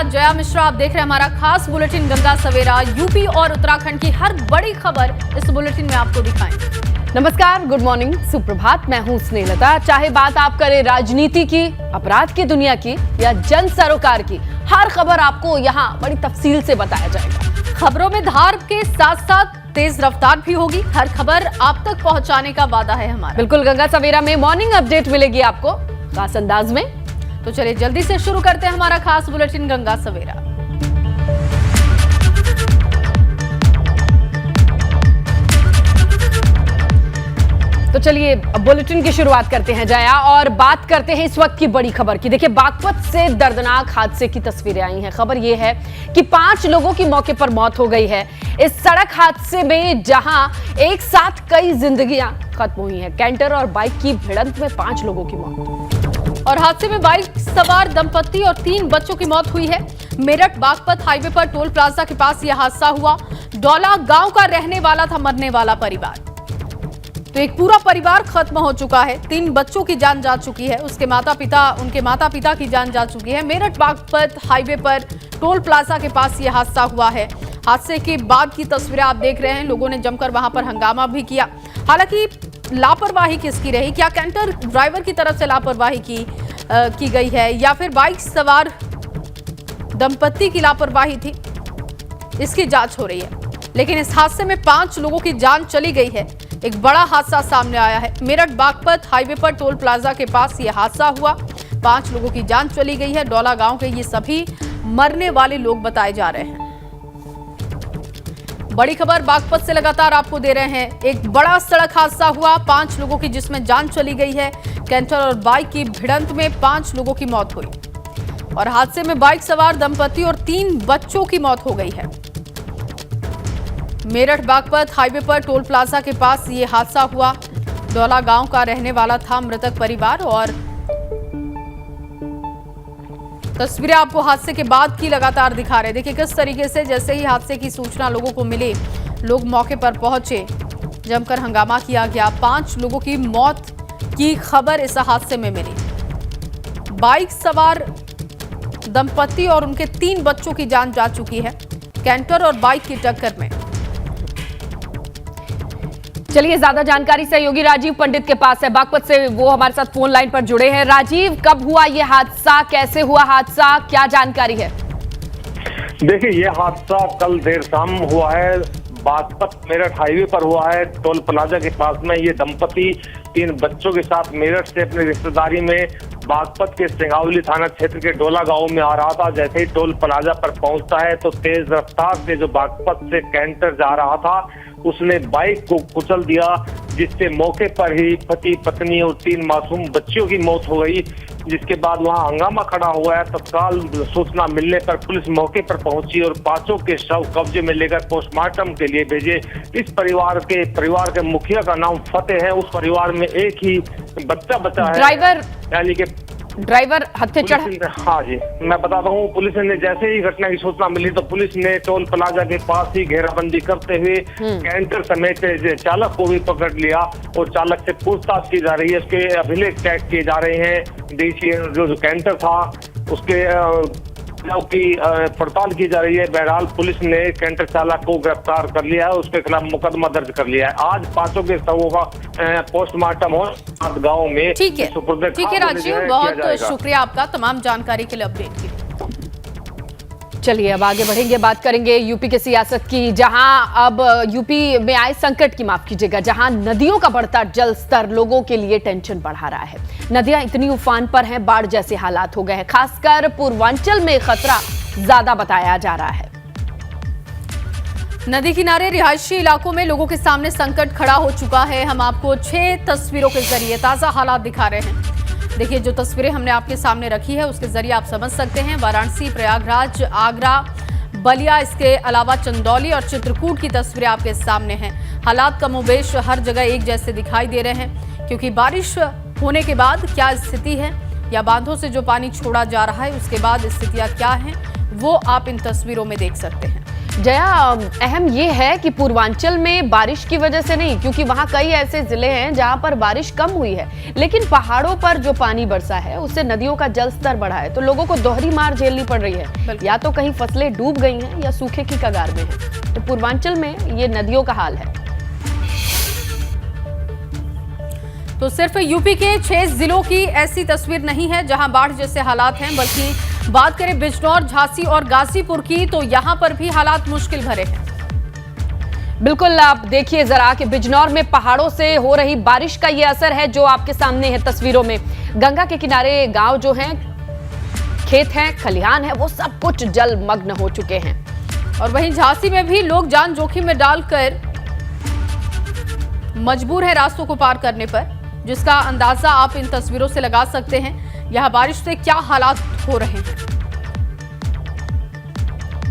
साथ जया मिश्रा। आप देख रहे हैं हमारा खास बुलेटिन गंगा सवेरा। यूपी और उत्तराखंड की हर बड़ी खबर इस बुलेटिन में आपको दिखाएंगे। नमस्कार, गुड मॉर्निंग, सुप्रभात। मैं हूं स्नेहलता। चाहे बात आप करें राजनीति की, अपराध की दुनिया की या जन सरोकार की, हर खबर आपको यहाँ बड़ी तफसील से बताया जाएगा। खबरों में धार के साथ साथ तेज रफ्तार भी होगी। हर खबर आप तक पहुंचाने का वादा है हमारा। बिल्कुल, गंगा सवेरा में मॉर्निंग अपडेट मिलेगी आपको खास अंदाज में। तो चलिए जल्दी से शुरू करते हैं हमारा खास बुलेटिन गंगा सवेरा। तो चलिए बुलेटिन की शुरुआत करते हैं जया, और बात करते हैं इस वक्त की बड़ी खबर की। देखिए, बागपत से दर्दनाक हादसे की तस्वीरें आई हैं। खबर यह है कि 5 लोगों की मौके पर मौत हो गई है इस सड़क हादसे में, जहां एक साथ कई जिंदगियां खत्म हुई हैं। कैंटर और बाइक की भिड़ंत में 5 लोगों की मौत। और हादसे में बाइक सवार दंपति और 3 बच्चों की मौत हुई है। मेरठ बागपत हाईवे पर टोल प्लाजा के पास यह हादसा हुआ। डोला गांव का रहने वाला था मरने वाला परिवार। तो एक पूरा परिवार खत्म हो चुका है। 3 बच्चों की जान जा चुकी है। उनके माता पिता की जान जा चुकी है। मेरठ बागपत हाईवे पर टोल प्लाजा के पास यह हादसा हुआ है। हादसे के बाद की तस्वीरें आप देख रहे हैं। लोगों ने जमकर वहां पर हंगामा भी किया। हालांकि लापरवाही किसकी रही? क्या कैंटर ड्राइवर की तरफ से लापरवाही की गई है या फिर बाइक सवार दंपति की लापरवाही थी? इसकी जांच हो रही है। लेकिन इस हादसे में 5 लोगों की जान चली गई है। एक बड़ा हादसा सामने आया है। मेरठ बागपत हाईवे पर टोल प्लाजा के पास यह हादसा हुआ। 5 लोगों की जान चली गई है। डोला गांव के ये सभी मरने वाले लोग बताए जा रहे हैं। बड़ी खबर बागपत से लगातार आपको दे रहे हैं। एक बड़ा सड़क हादसा हुआ, 5 लोगों की जिसमें जान चली गई है। कैंटर और बाइक की भिड़ंत में 5 लोगों की मौत हुई और हादसे में बाइक सवार दंपति और 3 बच्चों की मौत हो गई है। मेरठ बागपत हाईवे पर टोल प्लाजा के पास ये हादसा हुआ। डोला गांव का रहने वाला था मृतक परिवार। और तस्वीरें आपको हादसे के बाद की लगातार दिखा रहे हैं। देखिए किस तरीके से जैसे ही हादसे की सूचना लोगों को मिली, लोग मौके पर पहुंचे, जमकर हंगामा किया गया। 5 लोगों की मौत की खबर इस हादसे में मिली। बाइक सवार दंपति और उनके 3 बच्चों की जान जा चुकी है कैंटर और बाइक की टक्कर में। चलिए ज्यादा जानकारी सहयोगी राजीव पंडित के पास है बागपत से। वो हमारे साथ फोन लाइन पर जुड़े हैं। राजीव, कब हुआ ये हादसा, कैसे हुआ हादसा, क्या जानकारी है? देखिए, ये हादसा कल देर शाम हुआ है। बागपत मेरठ हाईवे पर हुआ है। टोल प्लाजा के पास में ये दंपति 3 बच्चों के साथ मेरठ से अपनी रिश्तेदारी में बागपत के सिंगावली थाना क्षेत्र के डोला गांव में आ रहा था। जैसे ही टोल प्लाजा पर पहुंचता है तो तेज रफ्तार से जो बागपत से कैंटर जा रहा था उसने बाइक को कुचल दिया, जिससे मौके पर ही पति पत्नी और 3 मासूम बच्चियों की मौत हो गई। जिसके बाद वहां हंगामा खड़ा हुआ है। तत्काल सूचना मिलने पर पुलिस मौके पर पहुंची और 5 के शव कब्जे में लेकर पोस्टमार्टम के लिए भेजे। इस परिवार के मुखिया का नाम फतेह है। उस परिवार में एक ही बच्चा बचा है। ड्राइवर हत्या चढ़ा। हाँ जी, मैं बताता हूँ। पुलिस ने जैसे ही घटना की सूचना मिली तो पुलिस ने टोल प्लाजा के पास ही घेराबंदी करते हुए कैंटर समेत चालक को भी पकड़ लिया और चालक से पूछताछ की जा रही है। उसके अभिलेख चेक किए जा रहे हैं। डीसी जो कैंटर था उसके की पड़ताल की जा रही है। बहरहाल पुलिस ने कैंटर चालक को गिरफ्तार कर लिया है। उसके खिलाफ मुकदमा दर्ज कर लिया है। आज 5 के शवों का पोस्टमार्टम हो गाँव में। ठीक है राजीव, बहुत शुक्रिया आपका तमाम जानकारी के लिए, अपडेट के लिए। चलिए अब आगे बढ़ेंगे, बात करेंगे यूपी की सियासत की, जहां अब यूपी में आए संकट की, माफ कीजिएगा, जहां नदियों का बढ़ता जल स्तर लोगों के लिए टेंशन बढ़ा रहा है। नदियां इतनी उफान पर हैं, बाढ़ जैसे हालात हो गए हैं। खासकर पूर्वांचल में खतरा ज्यादा बताया जा रहा है। नदी किनारे रिहायशी इलाकों में लोगों के सामने संकट खड़ा हो चुका है। हम आपको 6 तस्वीरों के जरिए ताजा हालात दिखा रहे हैं। देखिए, जो तस्वीरें हमने आपके सामने रखी है उसके जरिए आप समझ सकते हैं। वाराणसी, प्रयागराज, आगरा, बलिया, इसके अलावा चंदौली और चित्रकूट की तस्वीरें आपके सामने हैं। हालात कमोबेश हर जगह एक जैसे दिखाई दे रहे हैं, क्योंकि बारिश होने के बाद क्या स्थिति है या बांधों से जो पानी छोड़ा जा रहा है उसके बाद स्थितियां क्या हैं, वो आप इन तस्वीरों में देख सकते हैं। जया, अहम ये है कि पूर्वांचल में बारिश की वजह से नहीं, क्योंकि वहां कई ऐसे जिले हैं जहां पर बारिश कम हुई है, लेकिन पहाड़ों पर जो पानी बरसा है उससे नदियों का जल स्तर बढ़ा है, तो लोगों को दोहरी मार झेलनी पड़ रही है। या तो कहीं फसलें डूब गई हैं या सूखे की कगार में है। तो पूर्वांचल में ये नदियों का हाल है। तो सिर्फ यूपी के 6 जिलों की ऐसी तस्वीर नहीं है जहां बाढ़ जैसे हालात हैं, बल्कि बात करें बिजनौर, झांसी और गाजीपुर की, तो यहां पर भी हालात मुश्किल भरे हैं। बिल्कुल, आप देखिए जरा कि बिजनौर में पहाड़ों से हो रही बारिश का ये असर है जो आपके सामने है तस्वीरों में। गंगा के किनारे गांव जो हैं, खेत हैं, खलिहान है, वो सब कुछ जलमग्न हो चुके हैं। और वहीं झांसी में भी लोग जान जोखिम में डालकर मजबूर है रास्तों को पार करने पर, जिसका अंदाजा आप इन तस्वीरों से लगा सकते हैं। यहां बारिश से क्या हालात हो रहे हैं।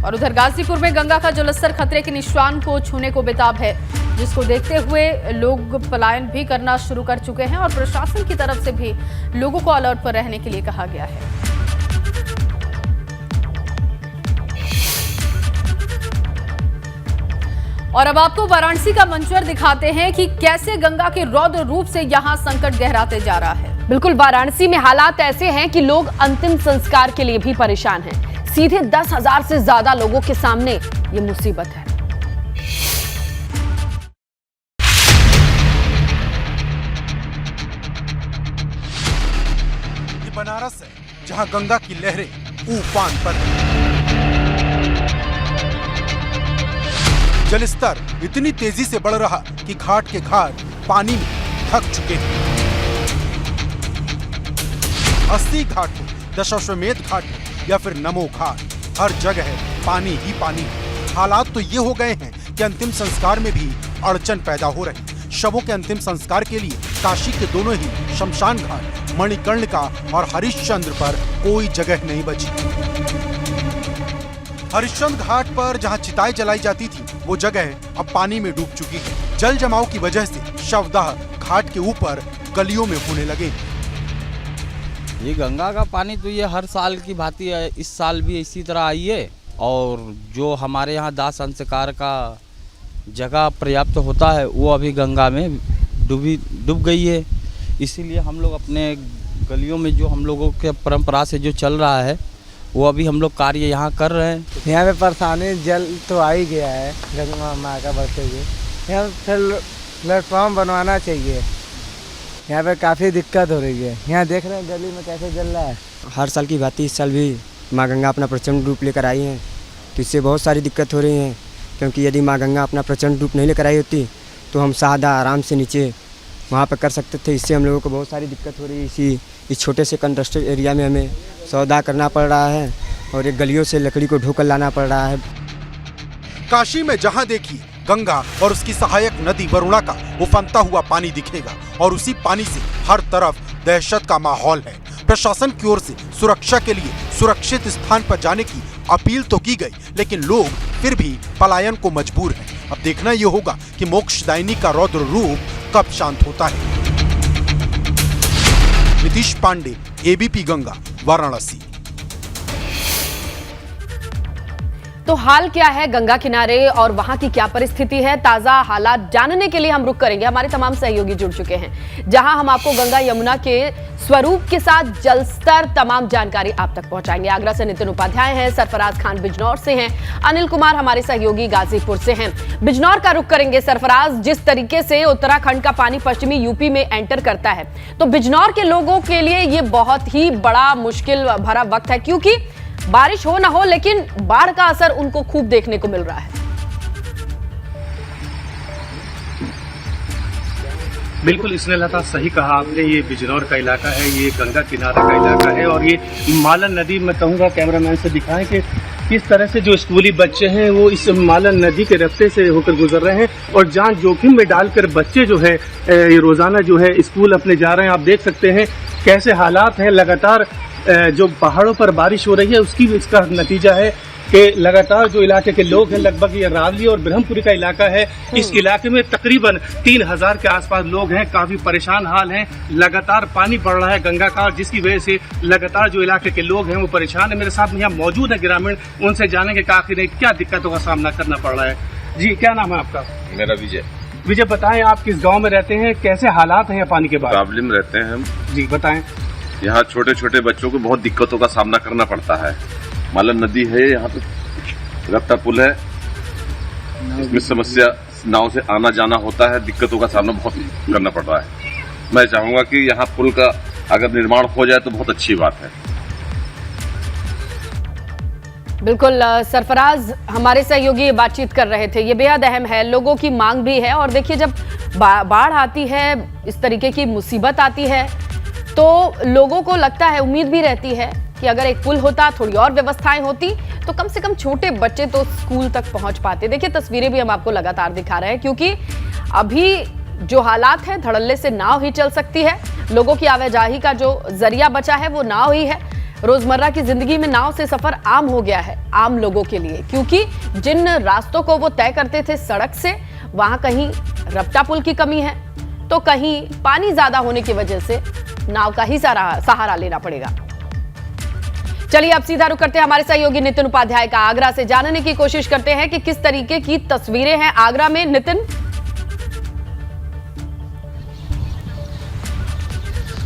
और उधर गाजीपुर में गंगा का जलस्तर खतरे के निशान को छूने को बेताब है, जिसको देखते हुए लोग पलायन भी करना शुरू कर चुके हैं और प्रशासन की तरफ से भी लोगों को अलर्ट पर रहने के लिए कहा गया है। और अब आपको वाराणसी का मंजर दिखाते हैं कि कैसे गंगा के रौद्र रूप से यहां संकट गहराते जा रहा है। बिल्कुल, वाराणसी में हालात ऐसे हैं कि लोग अंतिम संस्कार के लिए भी परेशान हैं। सीधे 10,000 से ज्यादा लोगों के सामने ये मुसीबत है। ये बनारस है जहां गंगा की लहरें उफान पर है। जलस्तर इतनी तेजी से बढ़ रहा कि घाट के घाट पानी में ढक चुके हैं। 80 घाट हो, दशाश्वमेध घाट हो या फिर नमो घाट, हर जगह है पानी ही पानी। हालात तो ये हो गए हैं कि अंतिम संस्कार में भी अड़चन पैदा हो रही। शवों के अंतिम संस्कार के लिए काशी के दोनों ही शमशान घाट, मणिकर्णिका और हरिश्चंद्र पर कोई जगह नहीं बची। हरिश्चंद्र घाट पर जहां चिताएं जलाई जाती थी, वो जगह अब पानी में डूब चुकी है। जल जमाव की वजह से शवदाह घाट के ऊपर गलियों में होने लगे। ये गंगा का पानी तो ये हर साल की भांति है, इस साल भी इसी तरह आई है। और जो हमारे यहाँ दाह संस्कार का जगह पर्याप्त होता है वो अभी गंगा में डूब गई है। इसीलिए हम लोग अपने गलियों में जो हम लोगों के परंपरा से जो चल रहा है वो अभी हम लोग कार्य यहाँ कर रहे हैं। यहाँ पे परेशानी जल तो आ ही गया है गंगा माँ का बढ़ते हुए। यहाँ फिर प्लेटफॉर्म बनवाना चाहिए। यहाँ पे काफ़ी दिक्कत हो रही है। यहाँ देख रहे हैं गली में कैसे जल रहा है। हर साल की भांति इस साल भी माँ गंगा अपना प्रचंड रूप लेकर आई हैं, तो इससे बहुत सारी दिक्कत हो रही हैं। क्योंकि यदि माँ गंगा अपना प्रचंड रूप नहीं लेकर आई होती तो हम सादा आराम से नीचे वहाँ पर कर सकते थे। इससे हम लोगों को बहुत सारी दिक्कत हो रही है। इस छोटे से कंस्ट्रक्टेड एरिया में हमें सौदा करना पड़ रहा है और एक गलियों से लकड़ी को ढोकर लाना पड़ रहा है। काशी में जहां देखिए गंगा और उसकी सहायक नदी वरुणा का उफनता हुआ पानी दिखेगा और उसी पानी से हर तरफ दहशत का माहौल है। प्रशासन की ओर से सुरक्षा के लिए सुरक्षित स्थान पर जाने की अपील तो की गई, लेकिन लोग फिर भी पलायन को मजबूर हैं। अब देखना ये होगा कि मोक्षदायिनी का रौद्र रूप कब शांत होता है। नीतीश पांडे, एबीपी गंगा, वाराणसी। तो हाल क्या है गंगा किनारे और वहां की क्या परिस्थिति है, ताजा हालात जानने के लिए हम रुक करेंगे। हमारे तमाम सहयोगी जुड़ चुके हैं, जहां हम आपको गंगा यमुना के स्वरूप के साथ जलस्तर तमाम जानकारी आप तक पहुंचाएंगे। आगरा से नितिन उपाध्याय हैं, सरफराज खान बिजनौर से हैं, अनिल कुमार हमारे सहयोगी गाजीपुर से हैं। बिजनौर का रुख करेंगे। सरफराज, जिस तरीके से उत्तराखंड का पानी पश्चिमी यूपी में एंटर करता है, तो बिजनौर के लोगों के लिए ये बहुत ही बड़ा मुश्किल भरा वक्त है, क्योंकि बारिश हो ना हो लेकिन बाढ़ का असर उनको खूब देखने को मिल रहा है। बिल्कुल स्नेहलता, सही कहा आपने। ये बिजनौर का इलाका है, ये गंगा किनारा का इलाका है और ये मालन नदी, मैं कहूँगा कैमरामैन से दिखाएं कि किस तरह से जो स्कूली बच्चे हैं वो इस मालन नदी के रास्ते से होकर गुजर रहे हैं और जान जोखिम में डालकर बच्चे जो है ये रोजाना जो है स्कूल अपने जा रहे हैं। आप देख सकते हैं कैसे हालात हैं। लगातार जो पहाड़ों पर बारिश हो रही है उसकी इसका नतीजा है कि लगातार जो इलाके के लोग हैं, लगभग ये रावली और ब्रह्मपुरी का इलाका है, इस इलाके में तकरीबन 3000 के आसपास लोग हैं, काफी परेशान हाल हैं। लगातार पानी बढ़ रहा है गंगा का, जिसकी वजह से लगातार जो इलाके के लोग हैं वो परेशान है। मेरे साथ यहाँ मौजूद है ग्रामीण, उनसे जानेंगे कि आखिर क्या दिक्कतों का सामना करना पड़ रहा है। जी, क्या नाम है आपका? मेरा विजय। विजय, बताएं आप किस गांव में रहते हैं, कैसे हालात हैं यहाँ पानी के बाद? रावली में रहते हैं हम। जी बताएं। यहाँ छोटे छोटे बच्चों को बहुत दिक्कतों का सामना करना पड़ता है। मालन नदी है, यहाँ पे रफ्ता पुल है, इसमें समस्या नाव से आना जाना होता है, दिक्कतों का सामना बहुत करना पड़ रहा है। मैं चाहूंगा कि यहाँ पुल का अगर निर्माण हो जाए तो बहुत अच्छी बात है। बिल्कुल, सरफराज हमारे सहयोगी ये बातचीत कर रहे थे, ये बेहद अहम है, लोगों की मांग भी है। और देखिए, जब बाढ़ आती है, इस तरीके की मुसीबत आती है, तो लोगों को लगता है, उम्मीद भी रहती है कि अगर एक पुल होता, थोड़ी और व्यवस्थाएं होती, तो कम से कम छोटे बच्चे तो स्कूल तक पहुंच पाते। देखिए, तस्वीरें भी हम आपको लगातार दिखा रहे हैं, क्योंकि अभी जो हालात है, धड़ल्ले से नाव ही चल सकती है। लोगों की आवाजाही का जो जरिया बचा है वो नाव ही है। रोजमर्रा की जिंदगी में नाव से सफर आम हो गया है आम लोगों के लिए, क्योंकि जिन रास्तों को वो तय करते थे सड़क से, वहां कहीं रफ्ता पुल की कमी है, तो कहीं पानी ज्यादा होने की वजह से नाव का ही सहारा लेना पड़ेगा। चलिए अब सीधा रुक करते हैं हमारे सहयोगी नितिन उपाध्याय का। आगरा से जानने की कोशिश करते हैं कि किस तरीके की तस्वीरें हैं आगरा में। नितिन,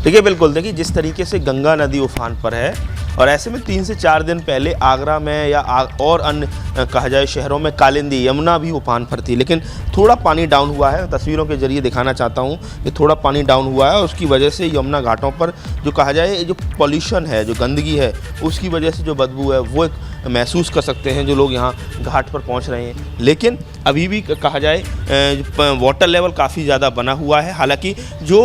देखिए, बिल्कुल देखिए, जिस तरीके से गंगा नदी उफान पर है, और ऐसे में 3 से 4 दिन पहले आगरा में या और अन्य कहा जाए शहरों में कालिंदी, यमुना भी उफान पर थी, लेकिन थोड़ा पानी डाउन हुआ है। तस्वीरों के जरिए दिखाना चाहता हूँ कि थोड़ा पानी डाउन हुआ है, और उसकी वजह से यमुना घाटों पर जो कहा जाए जो पॉल्यूशन है, जो गंदगी है, उसकी वजह से जो बदबू है वो महसूस कर सकते हैं जो लोग यहाँ घाट पर पहुँच रहे हैं। लेकिन अभी भी कहा जाए वाटर लेवल काफ़ी ज़्यादा बना हुआ है। हालांकि जो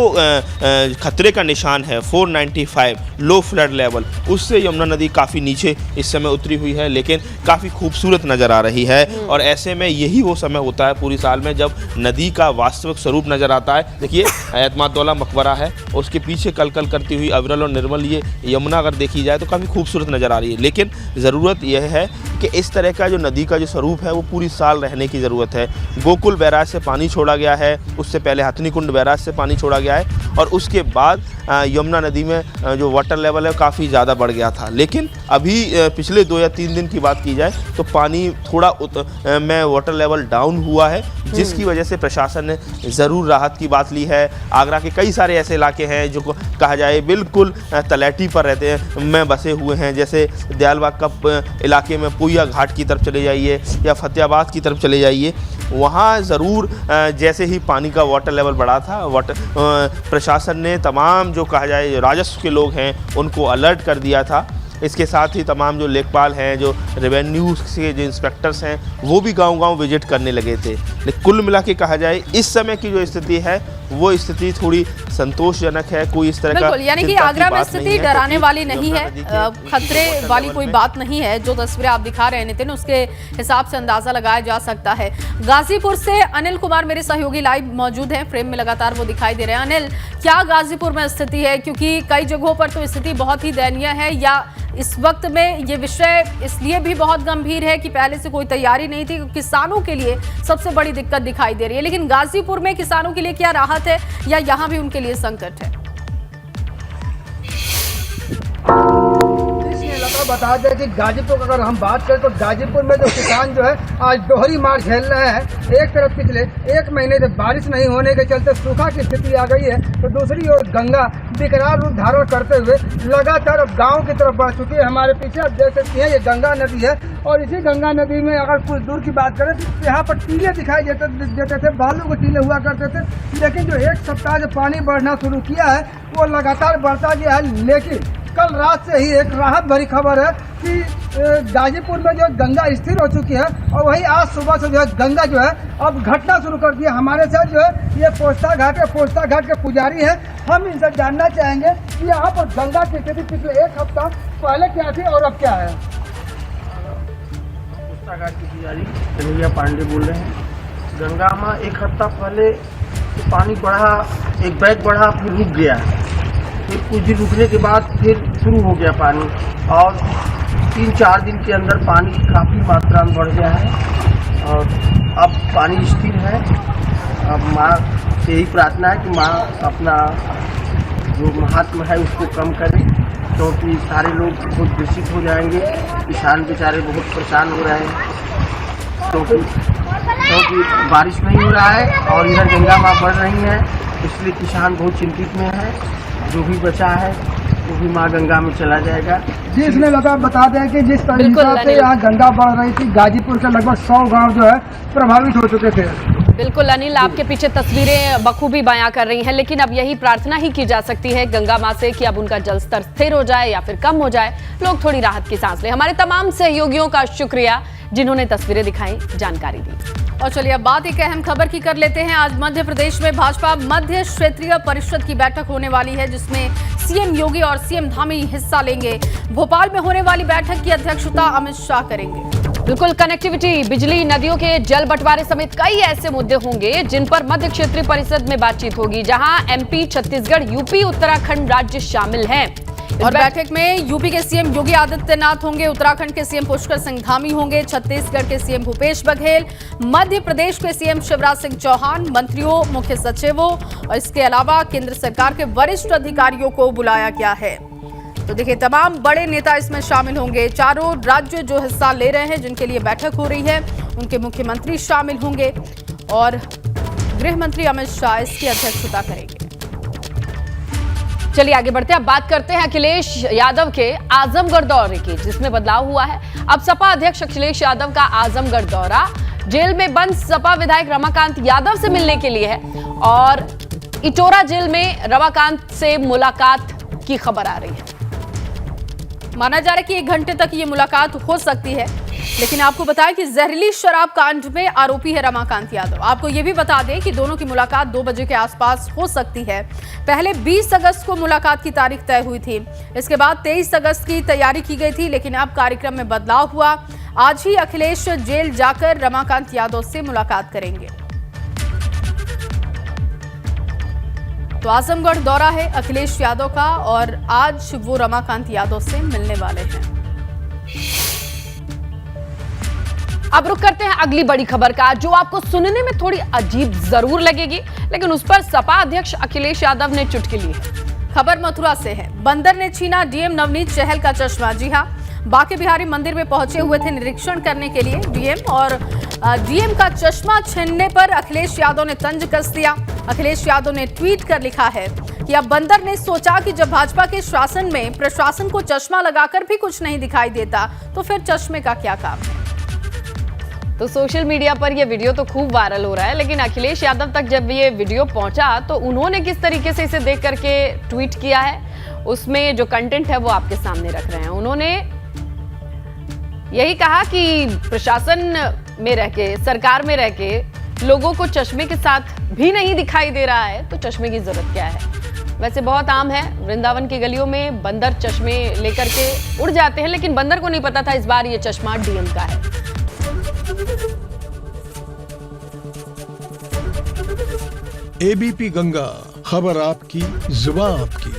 खतरे का निशान है 495 लो फ्लड लेवल, उससे यमुना नदी काफ़ी नीचे इस समय उतरी हुई है, लेकिन काफ़ी खूबसूरत नज़र आ रही है। और ऐसे में यही वो समय होता है पूरी साल में जब नदी का वास्तविक स्वरूप नज़र आता है। देखिए, एतमादौला मकबरा है, उसके पीछे कलकल करती हुई अविरल और निर्मल ये यमुना अगर देखी जाए तो काफ़ी खूबसूरत नज़र आ रही है। लेकिन ज़रूरत यह है कि इस तरह का जो नदी का जो स्वरूप है वो पूरी साल रहने की ज़रूरत है। गोकुल बैराज से पानी छोड़ा गया है, उससे पहले हथनीकुंड बैराज से पानी छोड़ा गया है, और उसके बाद यमुना नदी में जो वाटर लेवल है काफ़ी ज़्यादा बढ़ गया था। लेकिन अभी पिछले 2 या 3 दिन की बात की जाए तो पानी थोड़ा में वाटर लेवल डाउन हुआ है, जिसकी वजह से प्रशासन ने ज़रूर राहत की बात ली है। आगरा के कई सारे ऐसे इलाके हैं जो कहा जाए बिल्कुल तलैटी पर रहते हैं में बसे हुए हैं, जैसे दयालबाग का इलाके में पुइया घाट की तरफ चले जाइए या फतेहाबाद की तरफ चले जाइए, वहाँ ज़रूर जैसे ही पानी का वाटर लेवल बढ़ा था, प्रशासन ने तमाम जो कहा जाए राजस्व के लोग हैं उनको अलर्ट कर दिया था। इसके साथ ही तमाम जो लेखपाल हैं, जो रेवेन्यू के जो इंस्पेक्टर्स हैं, वो भी गांव-गांव विजिट करने लगे थे। लेकिन कुल मिला के कहा जाए इस समय की जो स्थिति है वो स्थिति थोड़ी संतोषजनक है। कोई इस तरह का यानी कि आगरा में स्थिति डराने वाली नहीं है, खतरे वाली कोई बात नहीं है। जो तस्वीरें आप दिखा रहे हैं नितिन, उसके हिसाब से अंदाजा लगाया जा सकता है। गाजीपुर से अनिल कुमार मेरे सहयोगी लाइव मौजूद हैं, फ्रेम में लगातार वो दिखाई दे रहे हैं। अनिल, क्या गाजीपुर में स्थिति है? क्योंकि कई जगहों पर तो स्थिति बहुत ही दयनीय है, या इस वक्त में ये विषय इसलिए भी बहुत गंभीर है कि पहले से कोई तैयारी नहीं थी। किसानों के लिए सबसे बड़ी दिक्कत दिखाई दे रही है, लेकिन गाजीपुर में किसानों के लिए क्या राहत है, या यहाँ भी उनके लिए संकट है? बता दें कि गाजीपुर का अगर हम बात करें तो गाजीपुर में जो किसान जो है आज दोहरी मार झेल रहे हैं। एक तरफ पिछले 1 महीने से बारिश नहीं होने के चलते सूखा की स्थिति आ गई है, तो दूसरी ओर गंगा बेकरार रूप धारण करते हुए लगातार अब गांव की तरफ बढ़ चुकी है। हमारे पीछे आप देख सकते हैं ये गंगा नदी है, और इसी गंगा नदी में अगर कुछ दूर की बात करें तो यहाँ पर टीले दिखाई देते थे, बालू के टीले हुआ करते थे। लेकिन जो 1 सप्ताह से पानी बढ़ना शुरू किया है वो लगातार बढ़ता गया है। लेकिन कल रात से ही एक राहत भरी खबर है कि गाजीपुर में जो गंगा स्थिर हो चुकी है, और वही आज सुबह से जो है गंगा जो है अब घटना शुरू कर दिया। हमारे साथ जो है ये पोस्ता घाट के पुजारी हैं, हम इनसे जानना चाहेंगे कि यहाँ पर गंगा की स्थिति पिछले 1 हफ्ता पहले क्या थी और अब क्या है। पोस्ता घाट के पुजारी कन्हैया पांडे बोल रहे हैं। गंगा में 1 हफ्ता पहले पानी बढ़ा, एक बैग बढ़ा, फिर रुक गया, फिर कुछ दिन रुकने के बाद फिर शुरू हो गया पानी, और 3-4 दिन के अंदर पानी काफ़ी मात्रा में बढ़ गया है और अब पानी स्थिर है। अब माँ से यही प्रार्थना है कि माँ अपना जो महात्मा है उसको कम करे, क्योंकि सारे लोग बहुत दूषित हो जाएंगे। किसान बेचारे बहुत परेशान हो रहे हैं क्योंकि बारिश नहीं हो रहा है और इधर गंगा माँ बढ़ रही है, इसलिए किसान बहुत चिंतित में है। जो भी बचा है वो भी माँ गंगा में चला जाएगा। जी, इसमें बता दें कि जिस तरीके से यहाँ गंगा बढ़ रही थी, गाजीपुर के लगभग 100 गांव जो है प्रभावित हो चुके थे। बिल्कुल अनिल, आपके पीछे तस्वीरें बखूबी बयां कर रही हैं, लेकिन अब यही प्रार्थना ही की जा सकती है गंगा माँ से कि अब उनका जल स्तर स्थिर हो जाए या फिर कम हो जाए, लोग थोड़ी राहत की सांस लें। हमारे तमाम सहयोगियों का शुक्रिया जिन्होंने तस्वीरें दिखाई, जानकारी दी। और चलिए अब बात एक अहम खबर की कर लेते हैं। आज मध्य प्रदेश में भाजपा मध्य क्षेत्रीय परिषद की बैठक होने वाली है, जिसमें सीएम योगी और सीएम धामी हिस्सा लेंगे। भोपाल में होने वाली बैठक की अध्यक्षता अमित शाह करेंगे। बिल्कुल, कनेक्टिविटी, बिजली, नदियों के जल बंटवारे समेत कई ऐसे मुद्दे होंगे जिन पर मध्य क्षेत्रीय परिषद में बातचीत होगी, जहां एमपी, छत्तीसगढ़, यूपी, उत्तराखंड राज्य शामिल हैं। और बैठक में यूपी के सीएम योगी आदित्यनाथ होंगे, उत्तराखंड के सीएम पुष्कर सिंह धामी होंगे, छत्तीसगढ़ के सीएम भूपेश बघेल, मध्य प्रदेश के सीएम शिवराज सिंह चौहान, मंत्रियों, मुख्य सचिवों और इसके अलावा केंद्र सरकार के वरिष्ठ अधिकारियों को बुलाया गया है। तो देखिए, तमाम बड़े नेता इसमें शामिल होंगे। चारों राज्य जो हिस्सा ले रहे हैं, जिनके लिए बैठक हो रही है, उनके मुख्यमंत्री शामिल होंगे और गृह मंत्री अमित शाह इसकी अध्यक्षता करेंगे। चलिए आगे बढ़ते हैं। अब बात करते हैं अखिलेश यादव के आजमगढ़ दौरे की, जिसमें बदलाव हुआ है। अब सपा अध्यक्ष अखिलेश यादव का आजमगढ़ दौरा जेल में बंद सपा विधायक रमाकांत यादव से मिलने के लिए है और इटोरा जेल में रमाकांत से मुलाकात की खबर आ रही है। माना जा रहा है कि 1 घंटे तक ये मुलाकात हो सकती है, लेकिन आपको बताएं कि जहरीली शराब कांड में आरोपी है रमाकांत यादव। आपको ये भी बता दें कि दोनों की मुलाकात 2 बजे के आसपास हो सकती है। पहले 20 अगस्त को मुलाकात की तारीख तय हुई थी, इसके बाद 23 अगस्त की तैयारी की गई थी, लेकिन अब कार्यक्रम में बदलाव हुआ। आज ही अखिलेश जेल जाकर रमाकांत यादव से मुलाकात करेंगे। तो आजमगढ़ दौरा है अखिलेश यादव का और आज वो रमाकांत यादव से मिलने वाले हैं। अब रुक करते हैं अगली बड़ी खबर का, जो आपको सुनने में थोड़ी अजीब जरूर लगेगी, लेकिन उस पर सपा अध्यक्ष अखिलेश यादव ने चुटकी ली है। खबर मथुरा से है। बंदर ने छीना डीएम नवनीत चहल का चश्मा। जी हां, बांके बिहारी मंदिर में पहुंचे हुए थे निरीक्षण करने के लिए डीएम, और डीएम का चश्मा छीनने पर अखिलेश यादव ने तंज कस दिया। अखिलेश यादव ने ट्वीट कर लिखा है कि अब बंदर ने सोचा कि जब भाजपा के शासन में प्रशासन को चश्मा लगाकर भी कुछ नहीं दिखाई देता, तो फिर चश्मे का क्या काम है। तो सोशल मीडिया पर यह वीडियो तो खूब वायरल हो रहा है, लेकिन अखिलेश यादव तक जब ये वीडियो पहुंचा तो उन्होंने किस तरीके से इसे देख करके ट्वीट किया है, उसमें जो कंटेंट है वो आपके सामने रख रहे हैं। उन्होंने यही कहा कि प्रशासन में रह के, सरकार में रह के लोगों को चश्मे के साथ भी नहीं दिखाई दे रहा है, तो चश्मे की जरूरत क्या है। वैसे बहुत आम है, वृंदावन की गलियों में बंदर चश्मे लेकर के उड़ जाते हैं, लेकिन बंदर को नहीं पता था इस बार ये चश्मा डीएम का है। एबीपी गंगा, खबर आपकी, जुबान आपकी।